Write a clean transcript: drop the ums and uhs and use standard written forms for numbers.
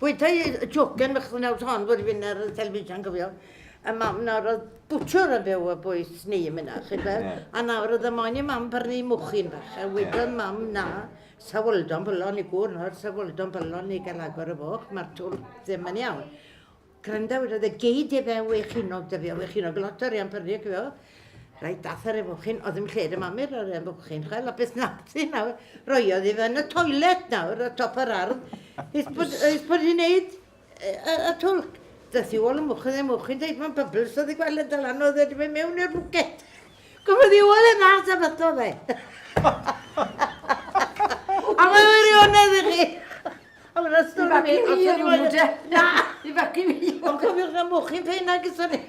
Weithiau jogen mechan awt hon bod fi'n ar y television gofio. A mam nawr oedd bwtwr yn byw y bwys ni yn mynd chi fel. A nawr oedd y moyn i mam par ni mwchyn bach. A wedodd mam na, sa wyldon bylon i gwr nawr, sa wyldon bylon i gael agor y foch. Mae'r twr ddim yn iawn. Granda wedodd y geid i fe wechinog dy fi, o wechinog lot o'r iawn pyrru gyfio. Rai dath ar y bwchyn, oedd ddim lled y mamir ar y bwchyn chael, a beth nath i nawr, roiodd i fe yn y toilet nawr, y top yr ardd. Ys bod hi'n neud y twlc. Dath i ôl y mwchyn, dweud mae'n bybls, oedd i gweld y dylan, oedd wedi mynd mewn i'r bwcet. Gwybod i ôl y nas a fath o fe. A mae'n wirionedd i chi. A mae'n ystod I fagu fi yn hwnnw te. Na. I fagu fi. Ond cofiwch na mwchyn peina gyda ni.